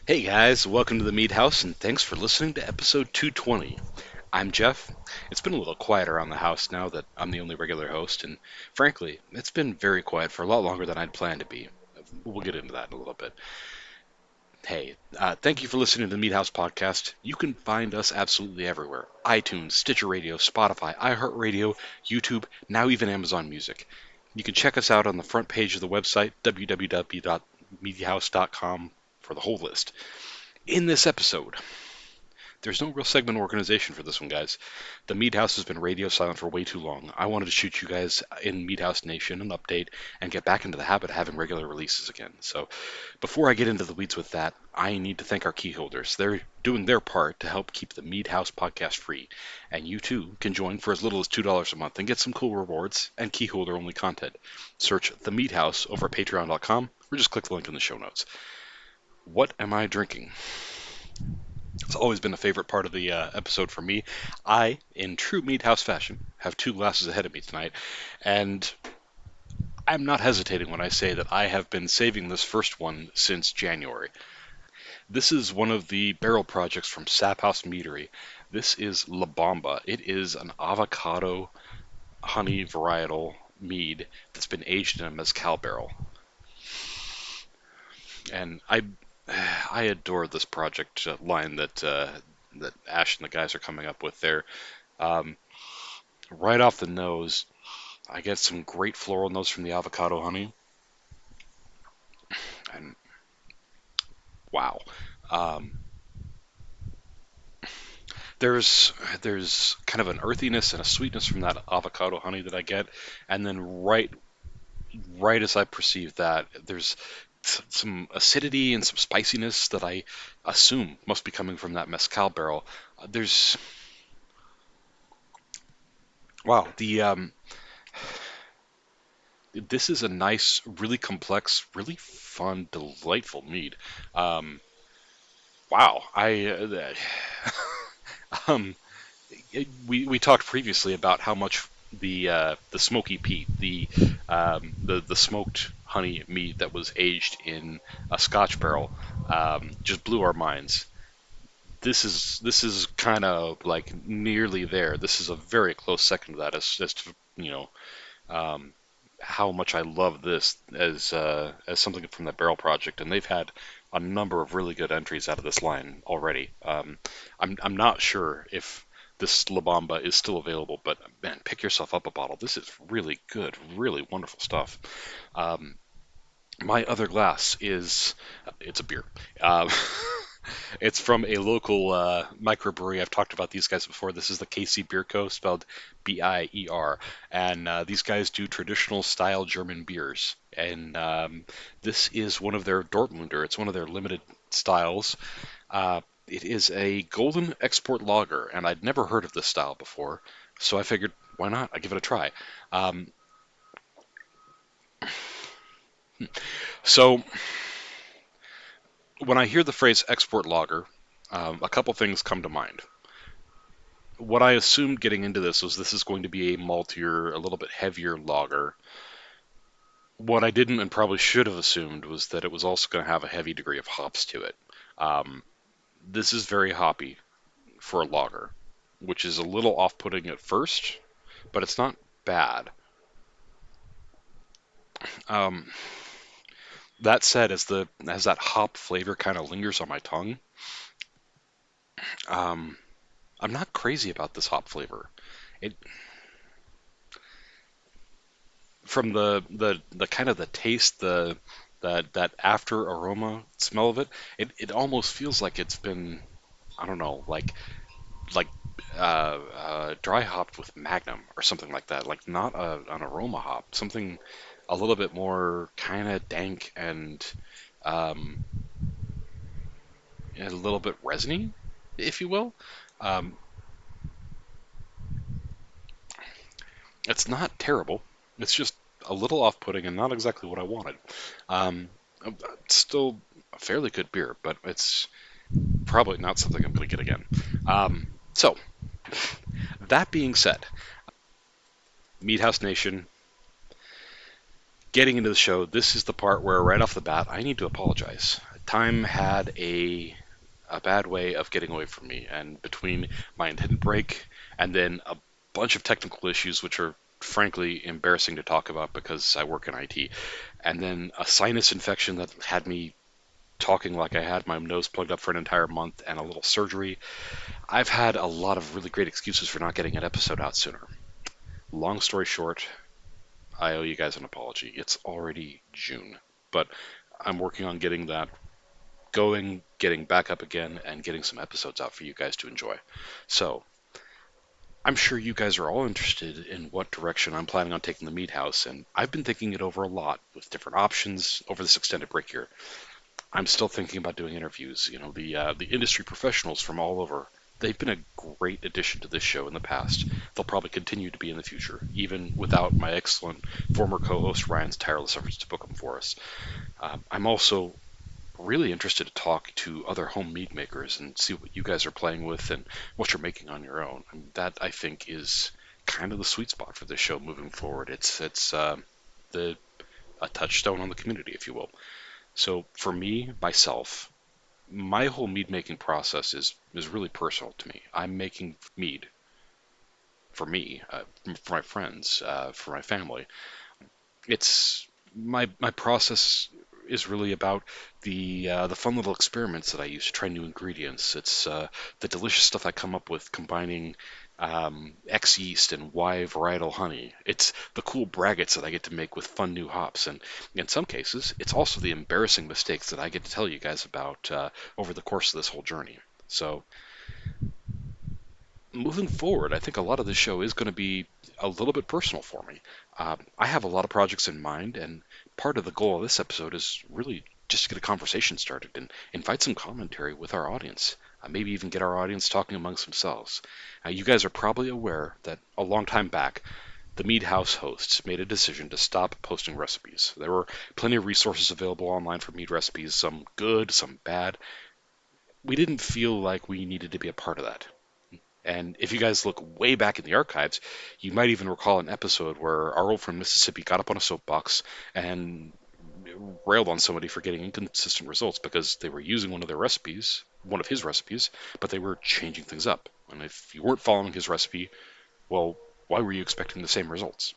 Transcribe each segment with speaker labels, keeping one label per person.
Speaker 1: Hey guys, welcome to the Mead House, and thanks for listening to episode 220. I'm Jeff. It's been a little quiet around the house now that I'm the only regular host, and frankly, it's been very quiet for a lot longer than I'd planned to be. We'll get into that in a little bit. Hey, thank you for listening to the Mead House podcast. You can find us absolutely everywhere: iTunes, Stitcher Radio, Spotify, iHeartRadio, YouTube, now even Amazon Music. You can check us out on the front page of the website, www.meadhouse.com, for the whole list. In this episode, there's no real segment organization for this one, guys. The Mead House has been radio silent for way too long. I wanted to shoot you guys in Mead House Nation an update and get back into the habit of having regular releases again. So, before I get into the weeds with that, I need to thank our key holders. They're doing their part to help keep the Mead House podcast free. And you too can join for as little as $2 a month and get some cool rewards and key holder only content. Search The Mead House over at patreon.com or just click the link in the show notes. What am I drinking? It's always been a favorite part of the episode for me. I, in true Mead House fashion, have two glasses ahead of me tonight, and I'm not hesitating when I say that I have been saving this first one since January. This is one of the barrel projects from Sap House Meadery. This is La Bamba. It is an avocado honey varietal mead that's been aged in a mezcal barrel. And I adore this project line that Ash and the guys are coming up with there. Um, right off the nose, I get some great floral notes from the avocado honey, and wow, um, there's kind of an earthiness and a sweetness from that avocado honey that I get, and then right as I perceive that, there's some acidity and some spiciness that I assume must be coming from that mezcal barrel. There's wow, the this is a nice, really complex, really fun, delightful mead. Um, wow, um, we talked previously about how much the smoky peat, the smoked honey mead that was aged in a Scotch barrel, just blew our minds. This is kind of like nearly there. This is a very close second to that, as to, um, how much I love this as something from that barrel project, and they've had a number of really good entries out of this line already. I'm not sure if this La Bamba is still available, but man, pick yourself up a bottle. This is really good, really wonderful stuff. Um, my other glass is it's a beer. Uh, It's from a local microbrewery. I've talked about these guys before. This is the KC Beer Co., spelled Bier, and these guys do traditional style German beers. And this is one of their Dortmunder. It's one of their limited styles. It is a golden export lager, and I'd never heard of this style before, so I figured, why not? I give it a try. Um, so when I hear the phrase export lager, a couple things come to mind. What I assumed getting into this was this is going to be a maltier, a little bit heavier lager. What I didn't and probably should have assumed was that it was also going to have a heavy degree of hops to it. Um, this is very hoppy for a lager, which is a little off-putting at first, but it's not bad. Um, that said, as that hop flavor kind of lingers on my tongue, um, I'm not crazy about this hop flavor. It from the kind of the taste, that after aroma smell of it, it almost feels like it's been, I don't know, like dry hopped with Magnum or something like that. Like not an aroma hop, something a little bit more kind of dank and um, a little bit resiny, if you will. Um, it's not terrible. It's just a little off-putting and not exactly what I wanted. Um, it's still a fairly good beer, but it's probably not something I'm going to get again. So, that being said, Mead House Nation, getting into the show, this is the part where right off the bat I need to apologize. Time had a bad way of getting away from me, and between my intended break and then a bunch of technical issues, which are frankly embarrassing to talk about because I work in IT, and then a sinus infection that had me talking like I had my nose plugged up for an entire month, and a little surgery, I've had a lot of really great excuses for not getting an episode out sooner. Long story short, I owe you guys an apology. It's already June, but I'm working on getting that going, getting back up again, and getting some episodes out for you guys to enjoy. So, I'm sure you guys are all interested in what direction I'm planning on taking the Mead House, and I've been thinking it over a lot with different options over this extended break here. I'm still thinking about doing interviews. You know, the industry professionals from all over. They've been a great addition to this show in the past. They'll probably continue to be in the future, even without my excellent former co-host Ryan's tireless efforts to book them for us. I'm also really interested to talk to other home mead makers and see what you guys are playing with and what you're making on your own. I mean, that I think is kind of the sweet spot for this show moving forward. It's the a touchstone on the community, if you will. So for me, myself, my whole mead making process is really personal to me. I'm making mead for me, for my friends, for my family. It's my process is really about the fun little experiments that I use to try new ingredients. It's the delicious stuff I come up with combining X yeast and Y varietal honey. It's the cool braggots that I get to make with fun new hops, and in some cases, it's also the embarrassing mistakes that I get to tell you guys about over the course of this whole journey. So moving forward, I think a lot of this show is going to be a little bit personal for me. I have a lot of projects in mind, and part of the goal of this episode is really just to get a conversation started and invite some commentary with our audience. Maybe even get our audience talking amongst themselves. You guys are probably aware that a long time back, the Mead House hosts made a decision to stop posting recipes. There were plenty of resources available online for mead recipes, some good, some bad. We didn't feel like we needed to be a part of that. And if you guys look way back in the archives, you might even recall an episode where our old friend Mississippi got up on a soapbox and railed on somebody for getting inconsistent results because they were using one of their recipes, one of his recipes, but they were changing things up. And if you weren't following his recipe, well, why were you expecting the same results?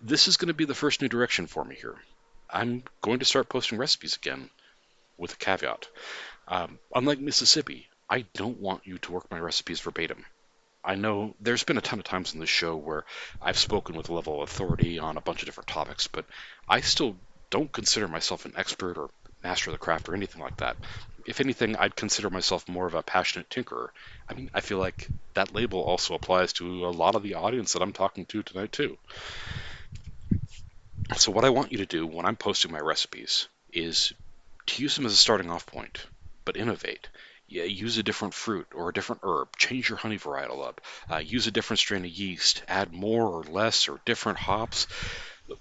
Speaker 1: This is going to be the first new direction for me here. I'm going to start posting recipes again with a caveat. Unlike Mississippi, I don't want you to work my recipes verbatim. I know there's been a ton of times in this show where I've spoken with a level of authority on a bunch of different topics, but I still don't consider myself an expert or master of the craft or anything like that. If anything, I'd consider myself more of a passionate tinkerer. I mean, I feel like that label also applies to a lot of the audience that I'm talking to tonight, too. So, what I want you to do when I'm posting my recipes is to use them as a starting off point, but innovate. Yeah, use a different fruit or a different herb. Change your honey varietal up. Use a different strain of yeast. Add more or less or different hops.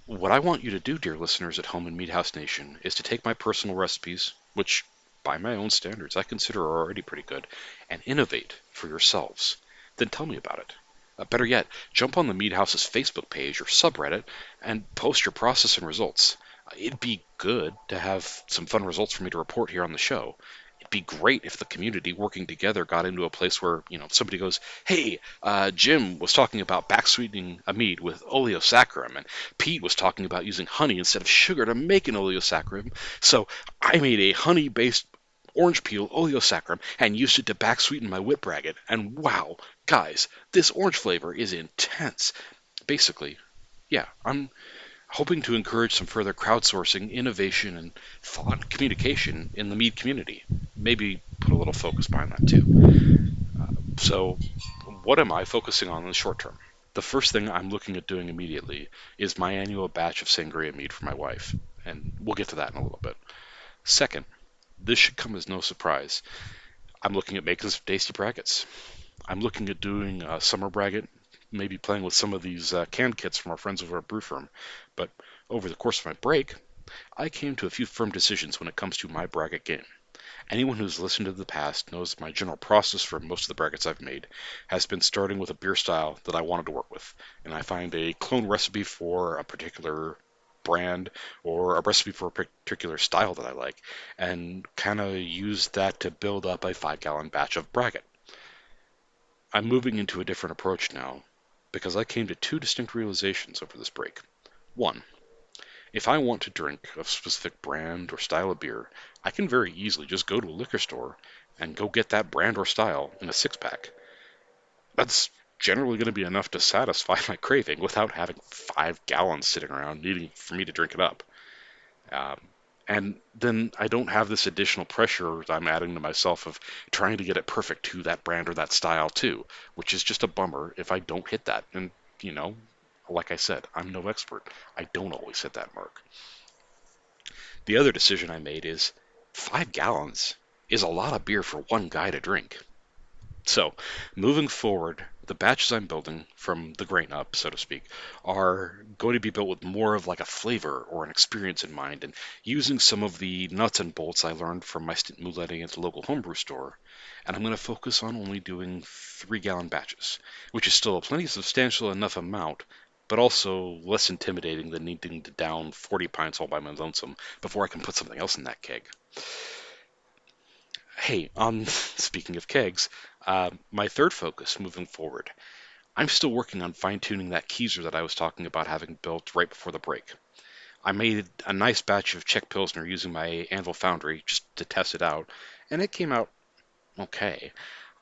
Speaker 1: What I want you to do, dear listeners at home in Mead House Nation, is to take my personal recipes, which by my own standards I consider are already pretty good, and innovate for yourselves. Then tell me about it. Better yet, jump on the Mead House's Facebook page or subreddit and post your process and results. It'd be good to have some fun results for me to report here on the show. It'd be great if the community working together got into a place where, somebody goes, hey, Jim was talking about back sweetening a mead with oleosaccharum, and Pete was talking about using honey instead of sugar to make an oleosaccharum. So I made a honey-based orange peel oleosaccharum and used it to back sweeten my wit braggot. And wow, guys, this orange flavor is intense. Basically, yeah, I'm hoping to encourage some further crowdsourcing, innovation, and thought communication in the mead community. Maybe put a little focus behind that too. So, what am I focusing on in the short term? The first thing I'm looking at doing immediately is my annual batch of Sangria Mead for my wife, and we'll get to that in a little bit. Second, this should come as no surprise. I'm looking at making some tasty brackets. I'm looking at doing a summer braggot, maybe playing with some of these canned kits from our friends over at Brew Firm. But over the course of my break, I came to a few firm decisions when it comes to my braggot game. Anyone who's listened to the past knows my general process for most of the brackets I've made has been starting with a beer style that I wanted to work with, and I find a clone recipe for a particular brand or a recipe for a particular style that I like, and kind of use that to build up a 5-gallon batch of braggot. I'm moving into a different approach now because I came to two distinct realizations over this break. One, if I want to drink a specific brand or style of beer, I can very easily just go to a liquor store and go get that brand or style in a six pack. That's generally going to be enough to satisfy my craving without having 5 gallons sitting around needing for me to drink it up. Um, and then I don't have this additional pressure that I'm adding to myself of trying to get it perfect to that brand or that style too, which is just a bummer if I don't hit that. And, you know, like I said, I'm no expert. I don't always hit that mark. The other decision I made is 5 gallons is a lot of beer for one guy to drink. So, moving forward, the batches I'm building from the grain up, so to speak, are going to be built with more of like a flavor or an experience in mind, and using some of the nuts and bolts I learned from my stint moonlighting at the local homebrew store. And I'm going to focus on only doing 3-gallon batches, which is still a plenty substantial enough amount, but also less intimidating than needing to down 40 pints all by my lonesome before I can put something else in that keg. Hey, speaking of kegs, my third focus moving forward, I'm still working on fine-tuning that keezer that I was talking about having built right before the break. I made a nice batch of Czech Pilsner using my Anvil Foundry just to test it out, and it came out okay.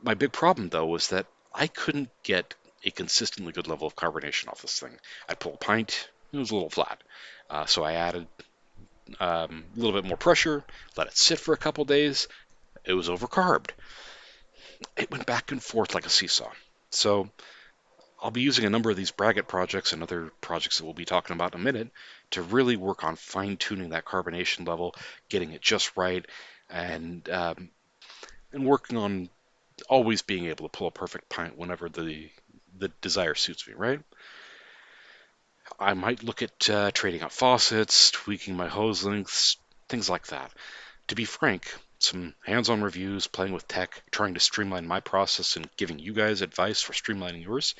Speaker 1: My big problem, though, was that I couldn't get a consistently good level of carbonation off this thing. I'd pull a pint, it was a little flat. So I added a little bit more pressure, let it sit for a couple days. It was overcarbed. It went back and forth like a seesaw. So I'll be using a number of these braggot projects and other projects that we'll be talking about in a minute to really work on fine-tuning that carbonation level, getting it just right, and and working on always being able to pull a perfect pint whenever the desire suits me, right? I might look at trading out faucets, tweaking my hose lengths, things like that. To be frank, some hands-on reviews, playing with tech, trying to streamline my process and giving you guys advice for streamlining yours,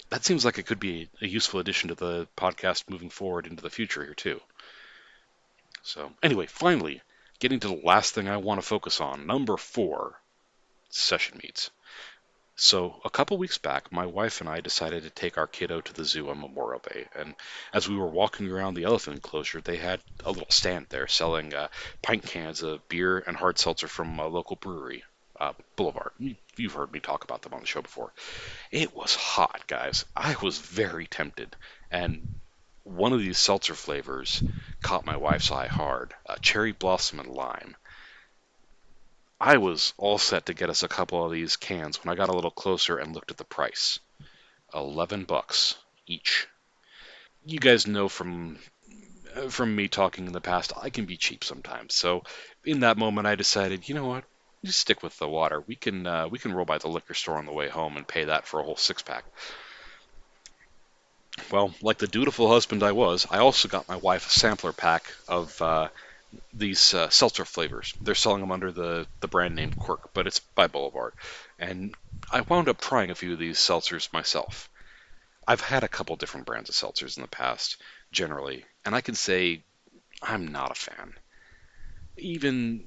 Speaker 1: that seems like it could be a useful addition to the podcast moving forward into the future here too. So anyway, finally, getting to the last thing I want to focus on, number 4, session meets. So a couple weeks back, my wife and I decided to take our kiddo to the zoo on Memorial Day, and as we were walking around the elephant enclosure, they had a little stand there selling pint cans of beer and hard seltzer from a local brewery, Boulevard. You've heard me talk about them on the show before. It was hot, guys. I was very tempted, and one of these seltzer flavors caught my wife's eye hard, cherry blossom and lime. I was all set to get us a couple of these cans when I got a little closer and looked at the price. $11 each. You guys know from me talking in the past, I can be cheap sometimes. So in that moment, I decided, you know what? Just stick with the water. We can roll by the liquor store on the way home and pay that for a whole 6 pack. Well, like the dutiful husband I was, I also got my wife a sampler pack of these seltzer flavors. They're selling them under the brand name Quirk, but it's by Boulevard. And I wound up trying a few of these seltzers myself. I've had a couple different brands of seltzers in the past, generally, and I can say I'm not a fan. Even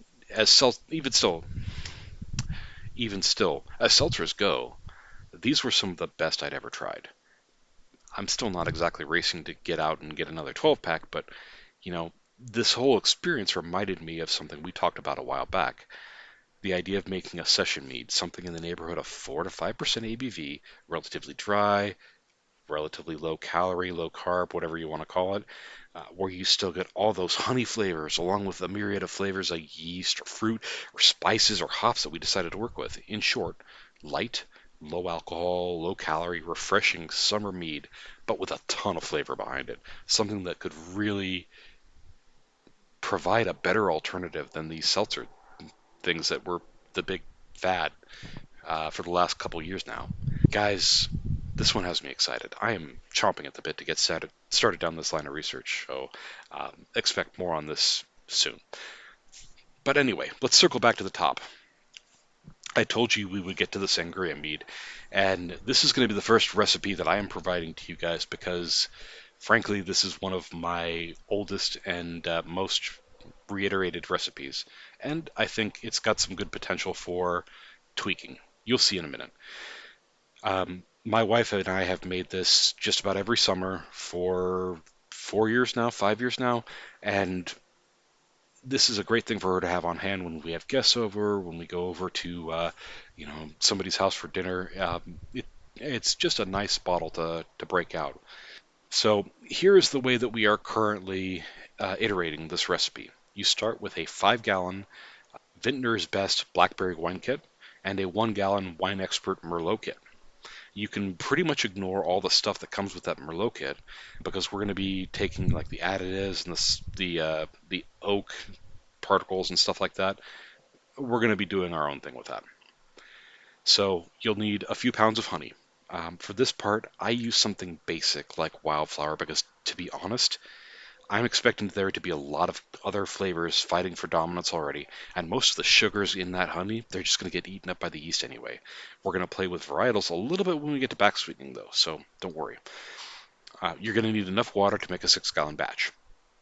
Speaker 1: even still, as seltzers go, these were some of the best I'd ever tried. I'm still not exactly racing to get out and get another 12 pack, but you know, this whole experience reminded me of something we talked about a while back. The idea of making a session mead, something in the neighborhood of 4 to 5% ABV, relatively dry, relatively low calorie, low carb, whatever you want to call it, where you still get all those honey flavors along with a myriad of flavors like yeast or fruit or spices or hops that we decided to work with. In short, light, low alcohol, low calorie, refreshing summer mead, but with a ton of flavor behind it. Something that could really provide a better alternative than these seltzer things that were the big fad for the last couple years now. Guys, this one has me excited. I am chomping at the bit to get started down this line of research, so expect more on this soon. But anyway, let's circle back to the top. I told you we would get to the Sangria Mead, and this is going to be the first recipe that I am providing to you guys because Frankly, this is one of my oldest and most reiterated recipes, and I think it's got some good potential for tweaking. You'll see in a minute. My wife and I have made this just about every summer for 4 years now, 5 years now, and this is a great thing for her to have on hand when we have guests over, when we go over to, somebody's house for dinner. It's just a nice bottle to break out. So here's the way that we are currently iterating this recipe. You start with a 5-gallon Vintner's Best Blackberry Wine Kit and a 1-gallon Wine Expert Merlot kit. You can pretty much ignore all the stuff that comes with that Merlot kit because we're going to be taking like the additives and the oak particles and stuff like that. We're going to be doing our own thing with that. So you'll need a few pounds of honey. For this part, I use something basic like wildflower because, to be honest, I'm expecting there to be a lot of other flavors fighting for dominance already, and most of the sugars in that honey, they're just going to get eaten up by the yeast anyway. We're going to play with varietals a little bit when we get to back sweetening, though, so don't worry. You're going to need enough water to make a 6-gallon batch.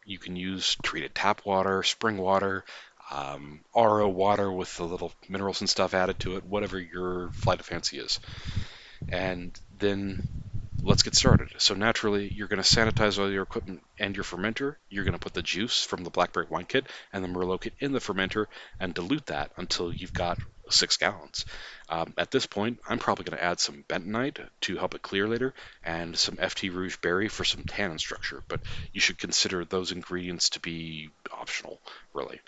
Speaker 1: You can use treated tap water, spring water, RO water with the little minerals and stuff added to it, whatever your flight of fancy is. And then let's get started. So naturally, you're going to sanitize all your equipment and your fermenter. You're going to put the juice from the blackberry wine kit and the Merlot kit in the fermenter and dilute that until you've got 6 gallons. At this point, I'm probably going to add some bentonite to help it clear later and some FT Rouge Berry for some tannin structure, but you should consider those ingredients to be optional, really.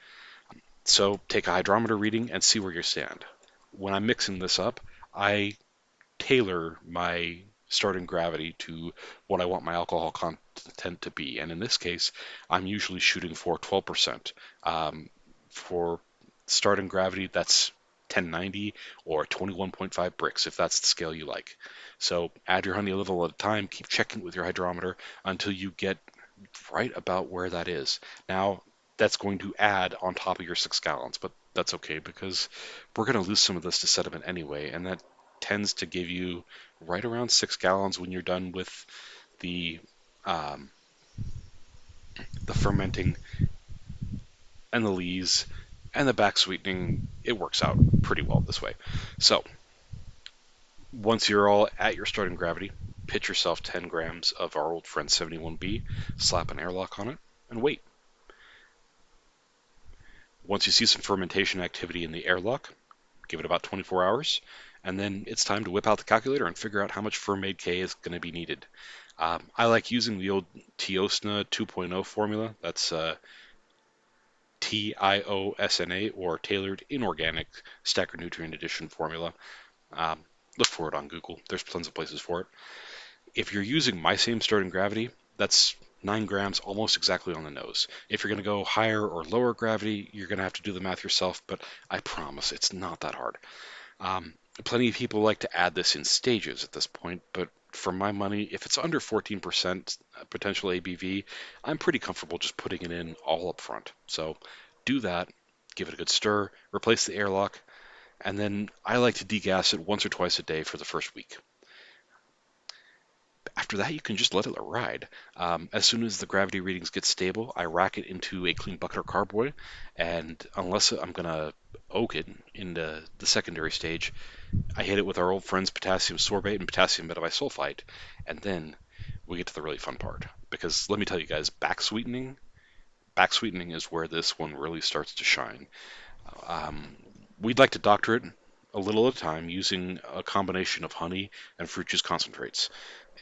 Speaker 1: So take a hydrometer reading and see where you stand. When I'm mixing this up, I tailor my starting gravity to what I want my alcohol content to be. And in this case, I'm usually shooting for 12%. For starting gravity, that's 1090 or 21.5 bricks, if that's the scale you like. So add your honey a little at a time, keep checking with your hydrometer until you get right about where that is. Now, that's going to add on top of your 6 gallons, but that's okay because we're going to lose some of this to sediment anyway, and that tends to give you right around 6 gallons when you're done with the um, the fermenting and the lees and the back sweetening. It works out pretty well this way. So once you're all at your starting gravity, pitch yourself 10 grams of our old friend 71B, slap an airlock on it, and wait. Once you see some fermentation activity in the airlock, give it about 24 hours, and then it's time to whip out the calculator and figure out how much Fermaid K is going to be needed. I like using the old Tiosna 2.0 formula. That's TIOSNA, or Tailored Inorganic Stacker Nutrient Addition formula. Um, look for it on Google. There's tons of places for it. If you're using my same starting gravity, that's 9 grams, almost exactly on the nose. If you're going to go higher or lower gravity, you're going to have to do the math yourself, but I promise it's not that hard. Um, Plenty of people like to add this in stages at this point, but for my money, if it's under 14% potential ABV, I'm pretty comfortable just putting it in all up front. So do that, give it a good stir, replace the airlock, and then I like to degas it once or twice a day for the first week. After that, you can just let it ride. As soon as the gravity readings get stable, I rack it into a clean bucket or carboy, and unless I'm going to oak it into the secondary stage, I hit it with our old friends potassium sorbate and potassium metabisulfite, and then we get to the really fun part. Because let me tell you guys, back sweetening is where this one really starts to shine. Um, we'd like to doctor it a little at a time using a combination of honey and fruit juice concentrates.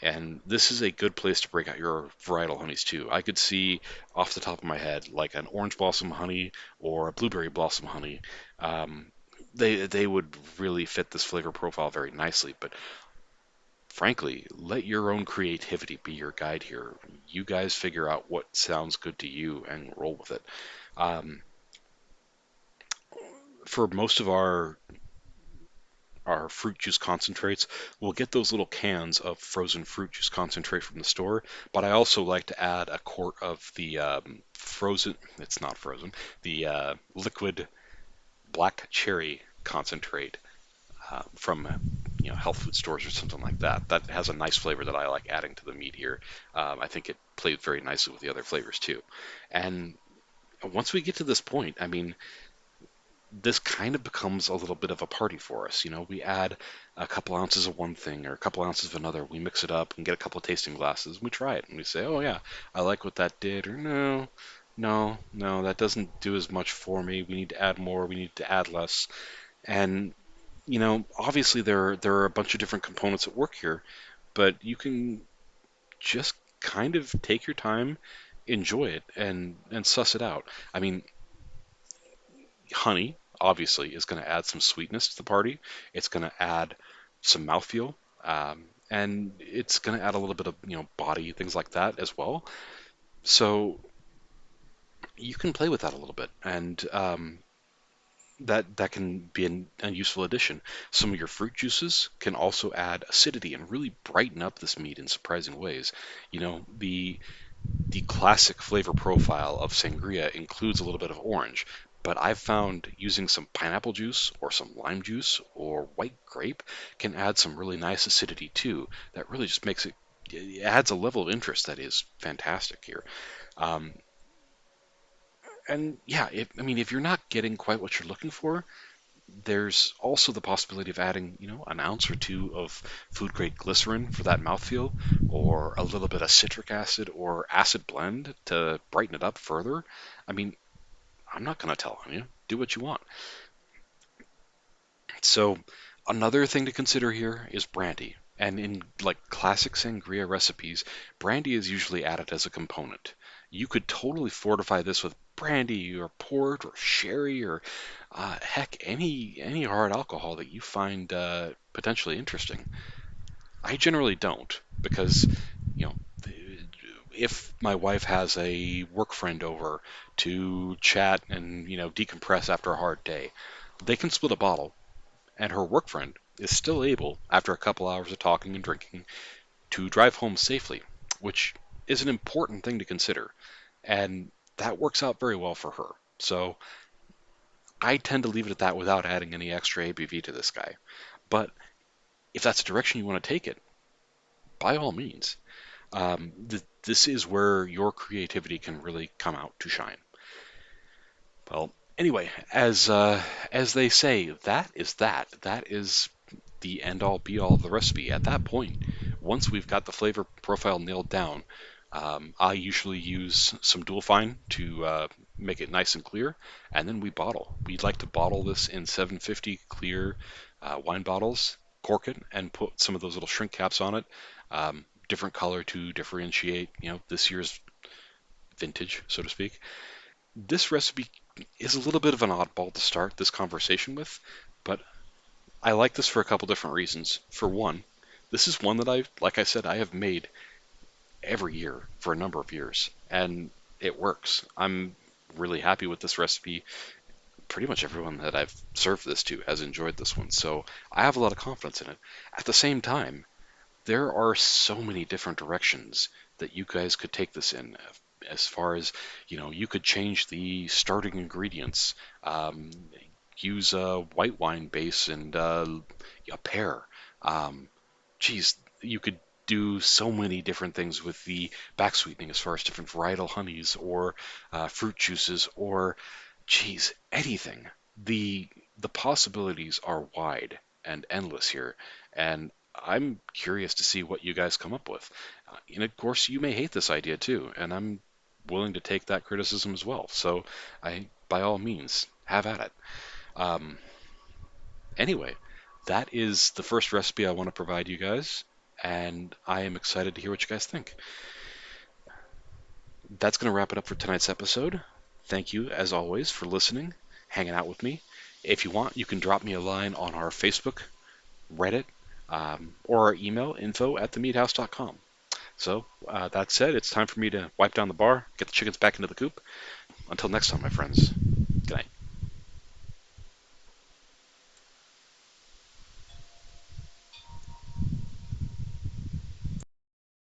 Speaker 1: And this is a good place to break out your varietal honeys too. I could see off the top of my head like an orange blossom honey or a blueberry blossom honey. Um, they would really fit this flavor profile very nicely. But frankly, let your own creativity be your guide here. You guys figure out what sounds good to you and roll with it. Um, for most of our fruit juice concentrates, we'll get those little cans of frozen fruit juice concentrate from the store, but I also like to add a quart of the frozen, it's not frozen, the liquid black cherry concentrate from health food stores or something like that. That has a nice flavor that I like adding to the meat here. I think it played very nicely with the other flavors too. And once we get to this point, I mean, this kind of becomes a little bit of a party for us. We add a couple ounces of one thing or a couple ounces of another. We mix it up and get a couple of tasting glasses. We try it and we say, "Oh yeah, I like what that did," or "No, no, no, that doesn't do as much for me. We need to add more. We need to add less." And obviously there are a bunch of different components at work here, but you can just kind of take your time, enjoy it, and suss it out. I mean, honey obviously is going to add some sweetness to the party. It's going to add some mouthfeel, and it's going to add a little bit of body, things like that as well. So you can play with that a little bit, and that can be a useful addition. Some of your fruit juices can also add acidity and really brighten up this meat in surprising ways. The classic flavor profile of sangria includes a little bit of orange, but I've found using some pineapple juice or some lime juice or white grape can add some really nice acidity too. That really just it adds a level of interest that is fantastic here. Um, and yeah, I mean, if you're not getting quite what you're looking for, there's also the possibility of adding, an ounce or two of food grade glycerin for that mouthfeel, or a little bit of citric acid or acid blend to brighten it up further. I mean, I'm not going to tell on you. Do what you want. So, another thing to consider here is brandy. And in like classic sangria recipes, brandy is usually added as a component. You could totally fortify this with brandy or port or sherry or heck, any hard alcohol that you find potentially interesting. I generally don't because you know if my wife has a work friend over to chat and decompress after a hard day, they can split a bottle, and her work friend is still able, after a couple hours of talking and drinking, to drive home safely, which is an important thing to consider, and that works out very well for her. So I tend to leave it at that without adding any extra ABV to this guy. But if that's the direction you want to take it, by all means. This is where your creativity can really come out to shine. Well, anyway, as they say, that is that. That is the end all be all of the recipe. At that point, once we've got the flavor profile nailed down, I usually use some dual fine to make it nice and clear, and then we bottle. We'd like to bottle this in 750 clear wine bottles, cork it, and put some of those little shrink caps on it. Different color to differentiate, this year's vintage, so to speak. This recipe is a little bit of an oddball to start this conversation with, but I like this for a couple different reasons. For one, this is one that like I said, I have made every year for a number of years, and it works. I'm really happy with this recipe. Pretty much everyone that I've served this to has enjoyed this one, so I have a lot of confidence in it. At the same time, there are so many different directions that you guys could take this in. As far as, you could change the starting ingredients, use a white wine base and a pear. Um, Geez, you could do so many different things with the back sweetening as far as different varietal honeys or fruit juices or, geez, anything. The possibilities are wide and endless here, and I'm curious to see what you guys come up with. And of course, you may hate this idea too, and I'm willing to take that criticism as well. So, by all means, have at it. Um, Anyway, that is the first recipe I want to provide you guys, and I am excited to hear what you guys think. That's going to wrap it up for tonight's episode. Thank you, as always, for listening, hanging out with me. If you want, you can drop me a line on our Facebook, Reddit, or our email, info@themeadhouse.com. So, that said, it's time for me to wipe down the bar, get the chickens back into the coop. Until next time, my friends, good night.